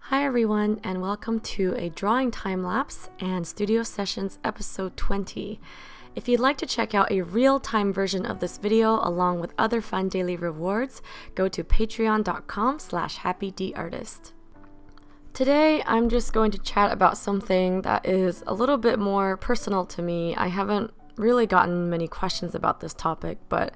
Hi everyone, and welcome to a drawing time lapse and studio sessions episode 20. If you'd like to check out a real-time version of this video along with other fun daily rewards, go to patreon.com/happydartist. Today, I'm just going to chat about something that is a little bit more personal to me. I haven't really gotten many questions about this topic, but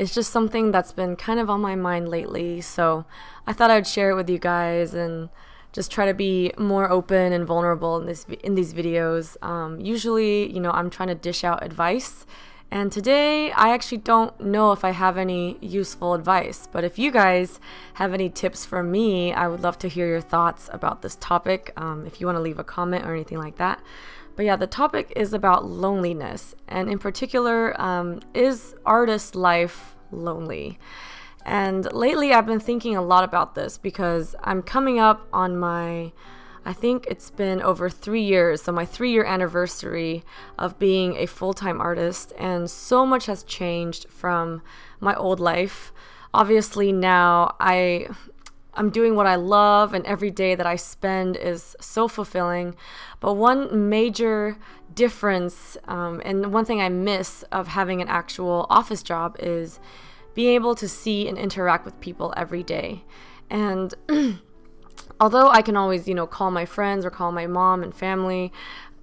it's just something that's been kind of on my mind lately, so I thought I'd share it with you guys and just try to be more open and vulnerable in these videos. Usually, I'm trying to dish out advice, and today I actually don't know if I have any useful advice, but if you guys have any tips for me, I would love to hear your thoughts about this topic, if you want to leave a comment or anything like that. But yeah, the topic is about loneliness, and in particular, is artist life lonely? And lately I've been thinking a lot about this because I'm coming up on I think it's been over 3 years, so my 3-year anniversary of being a full-time artist, and so much has changed from my old life. Obviously now I'm doing what I love, and every day that I spend is so fulfilling. But one major difference, and one thing I miss of having an actual office job is being able to see and interact with people every day. And although I can always, call my friends or call my mom and family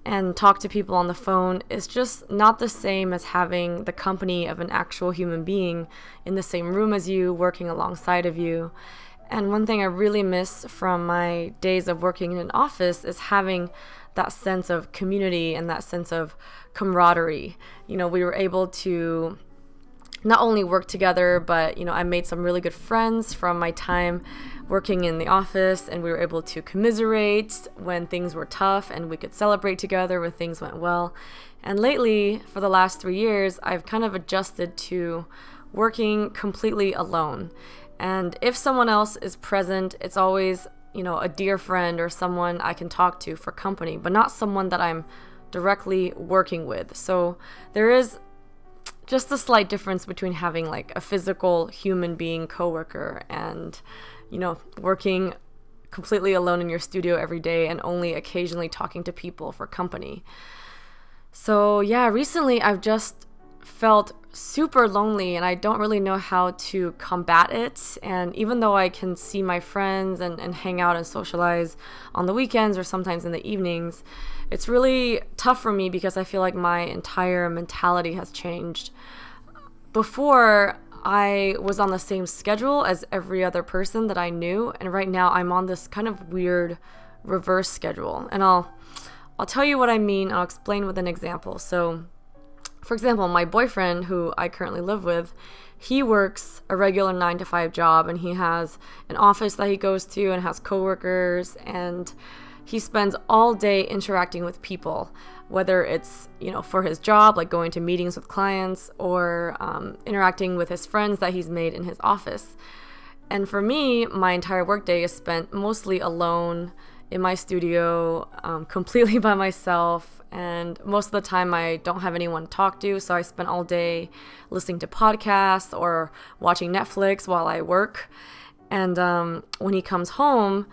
and talk to people on the phone, it's just not the same as having the company of an actual human being in the same room as you, working alongside of you. And one thing I really miss from my days of working in an office is having that sense of community and that sense of camaraderie. We were able to not only work together, but I made some really good friends from my time working in the office, and we were able to commiserate when things were tough, and we could celebrate together when things went well. And lately, for the last 3 years, I've kind of adjusted to working completely alone. And if someone else is present, it's always, a dear friend or someone I can talk to for company, but not someone that I'm directly working with. So there is just a slight difference between having like a physical human being coworker and, working completely alone in your studio every day and only occasionally talking to people for company. So yeah, recently I've just felt super lonely, and I don't really know how to combat it. And even though I can see my friends and hang out and socialize on the weekends or sometimes in the evenings, it's really tough for me because I feel like my entire mentality has changed. Before, I was on the same schedule as every other person that I knew, and right now I'm on this kind of weird reverse schedule. And I'll tell you what I mean. I'll explain with an example. So for example, my boyfriend, who I currently live with, he works a regular 9-to-5 job, and he has an office that he goes to and has coworkers, and he spends all day interacting with people, whether it's, for his job, like going to meetings with clients, or interacting with his friends that he's made in his office. And for me, my entire workday is spent mostly alone in my studio, completely by myself, and most of the time I don't have anyone to talk to, so I spend all day listening to podcasts or watching Netflix while I work. And when he comes home,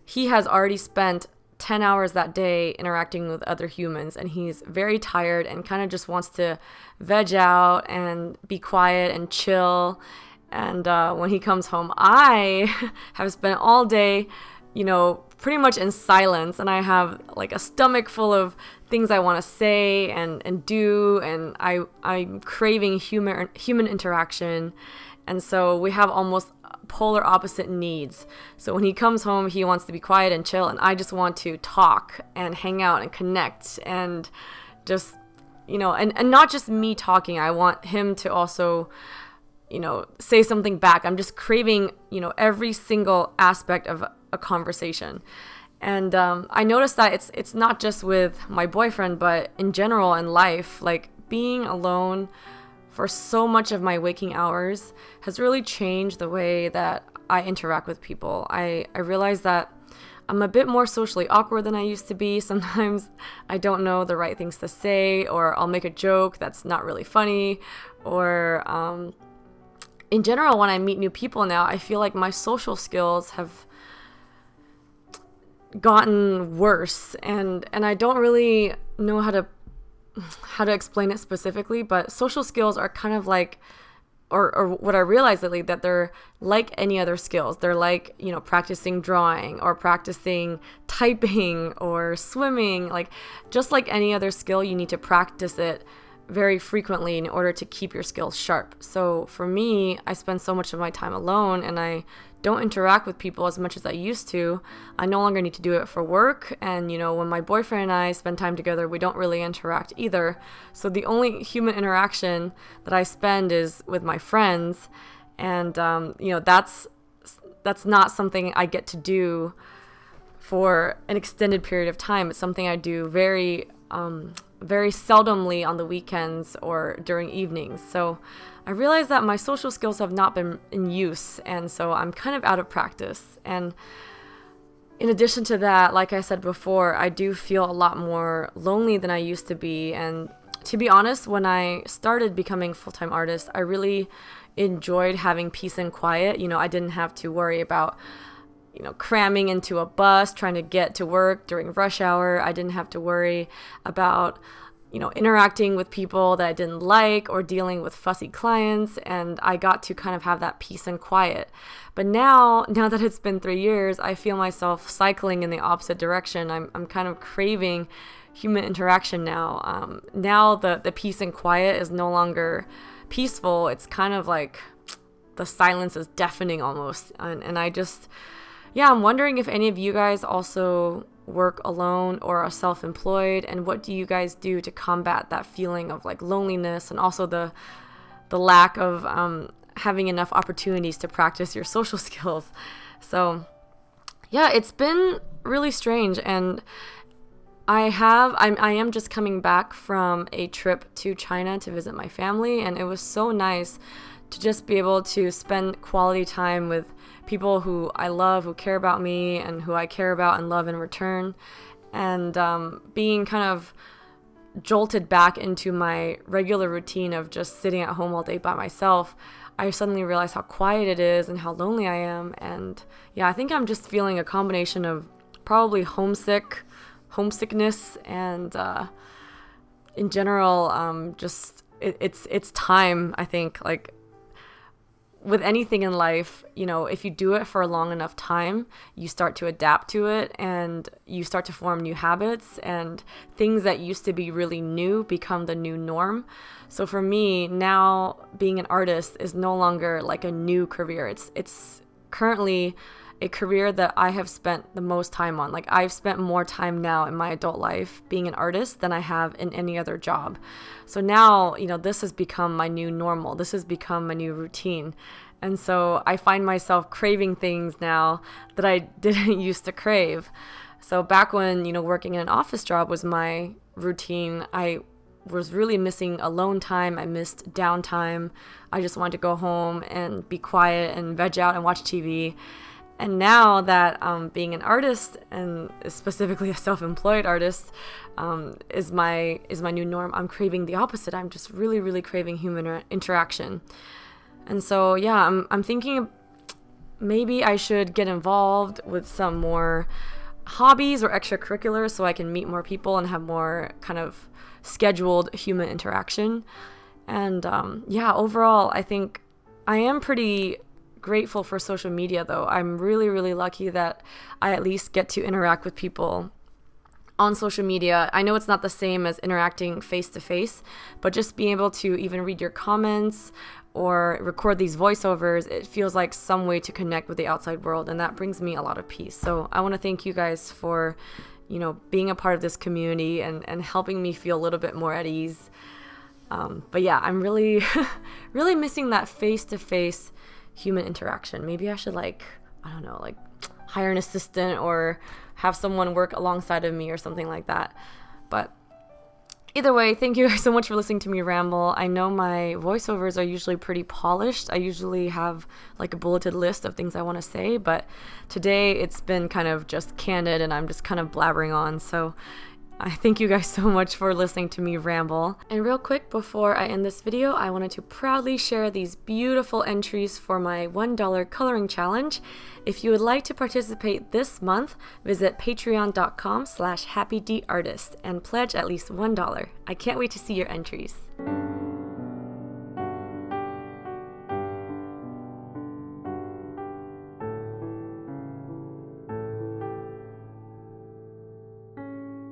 he has already spent 10 hours that day interacting with other humans, and he's very tired and kind of just wants to veg out and be quiet and chill. And when he comes home, I have spent all day pretty much in silence, and I have like a stomach full of things I want to say and do, and I'm craving human interaction. And so we have almost polar opposite needs. So when he comes home, he wants to be quiet and chill, and I just want to talk and hang out and connect and just, and not just me talking. I want him to also, say something back. I'm just craving, every single aspect of a conversation. And I noticed that it's not just with my boyfriend, but in general in life, like being alone for so much of my waking hours has really changed the way that I interact with people. I realize that I'm a bit more socially awkward than I used to be. Sometimes I don't know the right things to say, or I'll make a joke that's not really funny, or in general, when I meet new people now, I feel like my social skills have gotten worse, and I don't really know how to explain it specifically, but social skills are kind of like, or what I realized lately, that they're like any other skills. They're like, practicing drawing or practicing typing or swimming. Like, just like any other skill, you need to practice it very frequently in order to keep your skills sharp. So for me, I spend so much of my time alone, and I don't interact with people as much as I used to. I no longer need to do it for work. And, when my boyfriend and I spend time together, we don't really interact either. So the only human interaction that I spend is with my friends. And, that's not something I get to do for an extended period of time. It's something I do very seldomly on the weekends or during evenings. So I realized that my social skills have not been in use, and so I'm kind of out of practice. And in addition to that, like I said before, I do feel a lot more lonely than I used to be. And to be honest, when I started becoming a full-time artist, I really enjoyed having peace and quiet. I didn't have to worry about cramming into a bus, trying to get to work during rush hour. I didn't have to worry about, interacting with people that I didn't like or dealing with fussy clients. And I got to kind of have that peace and quiet. But now that it's been 3 years, I feel myself cycling in the opposite direction. I'm kind of craving human interaction now. Now the peace and quiet is no longer peaceful. It's kind of like the silence is deafening almost. And I just... Yeah, I'm wondering if any of you guys also work alone or are self-employed, and what do you guys do to combat that feeling of like loneliness, and also the lack of having enough opportunities to practice your social skills. So yeah, it's been really strange, and I am just coming back from a trip to China to visit my family, and it was so nice to just be able to spend quality time with people who I love, who care about me, and who I care about and love in return. And being kind of jolted back into my regular routine of just sitting at home all day by myself, I suddenly realized how quiet it is and how lonely I am. And yeah, I think I'm just feeling a combination of probably homesickness, and in general, just it's time. I think, like, with anything in life, if you do it for a long enough time, you start to adapt to it, and you start to form new habits, and things that used to be really new become the new norm. So for me, now being an artist is no longer like a new career. It's currently a career that I have spent the most time on. Like, I've spent more time now in my adult life being an artist than I have in any other job. So now, this has become my new normal. This has become my new routine. And so I find myself craving things now that I didn't used to crave. So back when, working in an office job was my routine, I was really missing alone time. I missed downtime. I just wanted to go home and be quiet and veg out and watch TV. And now that being an artist, and specifically a self-employed artist, is my new norm, I'm craving the opposite. I'm just really, really craving human interaction. And so, yeah, I'm thinking maybe I should get involved with some more hobbies or extracurriculars so I can meet more people and have more kind of scheduled human interaction. And yeah, overall, I think I am pretty grateful for social media, though. I'm really, really lucky that I at least get to interact with people on social media. I know it's not the same as interacting face to face, but just being able to even read your comments or record these voiceovers, it feels like some way to connect with the outside world, and that brings me a lot of peace. So I want to thank you guys for, being a part of this community and helping me feel a little bit more at ease. But yeah, I'm really, really missing that face-to-face human interaction. Maybe I should hire an assistant or have someone work alongside of me or something like that. But either way, thank you guys so much for listening to me ramble. I know my voiceovers are usually pretty polished. I usually have like a bulleted list of things I want to say, but today it's been kind of just candid and I'm just kind of blabbering on. So I thank you guys so much for listening to me ramble. And real quick, before I end this video, I wanted to proudly share these beautiful entries for my $1 coloring challenge. If you would like to participate this month, visit patreon.com/happydartist and pledge at least $1. I can't wait to see your entries.